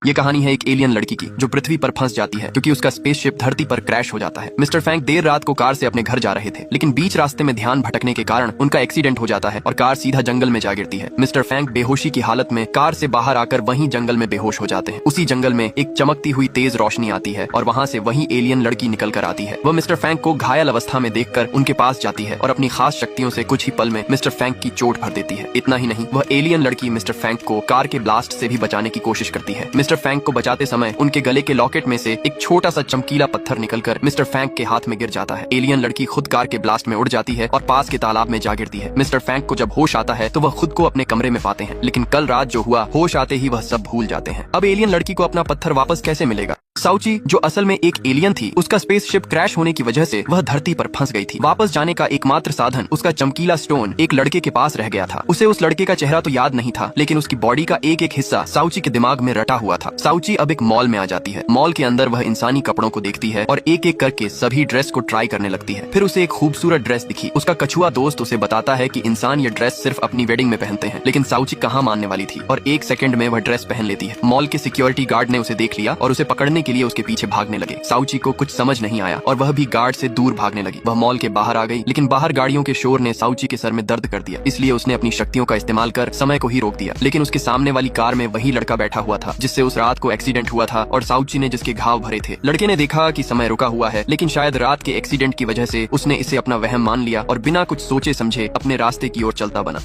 ये कहानी है एक एलियन लड़की की जो पृथ्वी पर फंस जाती है क्योंकि उसका स्पेसशिप धरती पर क्रैश हो जाता है। मिस्टर फैंक देर रात को कार से अपने घर जा रहे थे, लेकिन बीच रास्ते में ध्यान भटकने के कारण उनका एक्सीडेंट हो जाता है और कार सीधा जंगल में जा गिरती है। मिस्टर फैंक बेहोशी की हालत में कार से बाहर आकर वहीं जंगल में बेहोश हो जाते हैं। उसी जंगल में एक चमकती हुई तेज रोशनी आती है और वहाँ से वही एलियन लड़की निकल कर आती है। वह मिस्टर फैंक को घायल अवस्था में देखकर उनके पास जाती है और अपनी खास शक्तियों से कुछ ही पल में मिस्टर फैंक की चोट भर देती है। इतना ही नहीं, वह एलियन लड़की मिस्टर फैंक को कार के ब्लास्ट से भी बचाने की कोशिश करती है। मिस्टर फैंक को बचाते समय उनके गले के लॉकेट में से एक छोटा सा चमकीला पत्थर निकलकर मिस्टर फैंक के हाथ में गिर जाता है। एलियन लड़की खुद कार के ब्लास्ट में उड़ जाती है और पास के तालाब में जा गिरती है। मिस्टर फैंक को जब होश आता है तो वह खुद को अपने कमरे में पाते हैं, लेकिन कल रात जो हुआ होश आते ही वह सब भूल जाते हैं। अब एलियन लड़की को अपना पत्थर वापस कैसे मिलेगा? साउची, जो असल में एक एलियन थी, उसका स्पेसशिप क्रैश होने की वजह से वह धरती पर फंस गई थी। वापस जाने का एकमात्र साधन उसका चमकीला स्टोन एक लड़के के पास रह गया था। उसे उस लड़के का चेहरा तो याद नहीं था, लेकिन उसकी बॉडी का एक एक हिस्सा साउची के दिमाग में रटा हुआ था। साउची अब एक मॉल में आ जाती है। मॉल के अंदर वह इंसानी कपड़ों को देखती है और एक एक करके सभी ड्रेस को ट्राई करने लगती है। फिर उसे एक खूबसूरत ड्रेस दिखी। उसका कछुआ दोस्त उसे बताता है कि इंसान ये ड्रेस सिर्फ अपनी वेडिंग में पहनते हैं, लेकिन साउची कहाँ मानने वाली थी और एक सेकंड में वह ड्रेस पहन लेती है। मॉल के सिक्योरिटी गार्ड ने उसे देख लिया और उसे पकड़ने के लिए उसके पीछे भागने लगे। साउची को कुछ समझ नहीं आया और वह भी गार्ड से दूर भागने लगी। वह मॉल के बाहर आ गई, लेकिन बाहर गाड़ियों के शोर ने साउची के सर में दर्द कर दिया, इसलिए उसने अपनी शक्तियों का इस्तेमाल कर समय को ही रोक दिया। लेकिन उसके सामने वाली कार में वही लड़का बैठा हुआ था जिससे उस रात को एक्सीडेंट हुआ था और साउची ने जिसके घाव भरे थे। लड़के ने देखा कि समय रुका हुआ है, लेकिन शायद रात के एक्सीडेंट की वजह से उसने इसे अपना वहम मान लिया और बिना कुछ सोचे समझे अपने रास्ते की ओर चलता बना।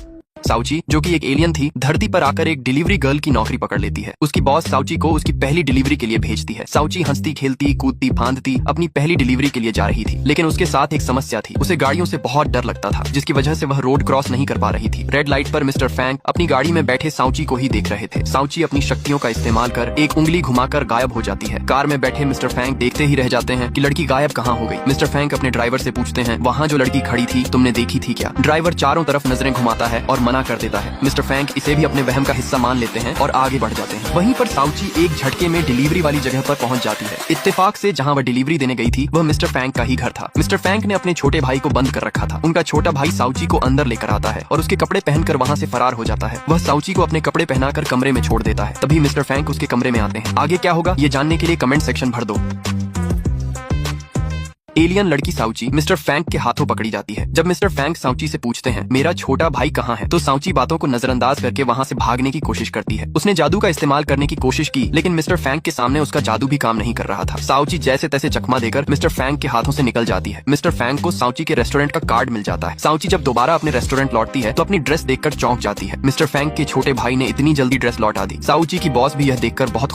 साउची, जो कि एक एलियन थी, धरती पर आकर एक डिलीवरी गर्ल की नौकरी पकड़ लेती है। उसकी बॉस साउची को उसकी पहली डिलीवरी के लिए भेजती है। साउची हंसती खेलती कूदती फांदती अपनी पहली डिलीवरी के लिए जा रही थी, लेकिन उसके साथ एक समस्या थी। उसे गाड़ियों से बहुत डर लगता था, जिसकी वजह से वह रोड क्रॉस नहीं कर पा रही थी। रेड लाइट पर मिस्टर फैंक अपनी गाड़ी में बैठे साउची को ही देख रहे थे। साउची अपनी शक्तियों का इस्तेमाल कर एक उंगली घुमाकर गायब हो जाती है। कार में बैठे मिस्टर फैंक देखते ही रह जाते हैं कि लड़की गायब कहाँ हो गई। मिस्टर फैंक अपने ड्राइवर से पूछते हैं, वहाँ जो लड़की खड़ी थी तुमने देखी थी क्या? ड्राइवर चारों तरफ नजरें घुमाता है और मना कर देता है। मिस्टर फैंक इसे भी अपने वहम का हिस्सा मान लेते हैं और आगे बढ़ जाते हैं। वहीं पर साउची एक झटके में डिलीवरी वाली जगह पर पहुंच जाती है। इत्तेफाक से जहां वह डिलीवरी देने गई थी वह मिस्टर फैंक का ही घर था। मिस्टर फैंक ने अपने छोटे भाई को बंद कर रखा था। उनका छोटा भाई साउची को अंदर लेकर आता है और उसके कपड़े पहनकर वहां से फरार हो जाता है। वह साउची को अपने कपड़े पहनाकर कमरे में छोड़ देता है। तभी मिस्टर फैंक उसके कमरे में आते हैं। आगे क्या होगा ये जानने के लिए कमेंट सेक्शन भर दो। एलियन लड़की साउची मिस्टर फैंक के हाथों पकड़ी जाती है। जब मिस्टर फैंक साउची से पूछते हैं, मेरा छोटा भाई कहाँ है, तो साउची बातों को नजरअंदाज करके वहाँ से भागने की कोशिश करती है। उसने जादू का इस्तेमाल करने की कोशिश की, लेकिन मिस्टर फैंक के सामने उसका जादू भी काम नहीं कर रहा था। साउची जैसे तैसे चकमा देकर मिस्टर फैंक के हाथों से निकल जाती है। मिस्टर फैंक को साउची के रेस्टोरेंट का कार्ड मिल जाता है। साउची जब दोबारा अपने रेस्टोरेंट लौटती है तो अपनी ड्रेस देखकर चौंक जाती है। मिस्टर फैंक के छोटे भाई ने इतनी जल्दी ड्रेस लौटा दी। साउची की बॉस भी यह देखकर बहुत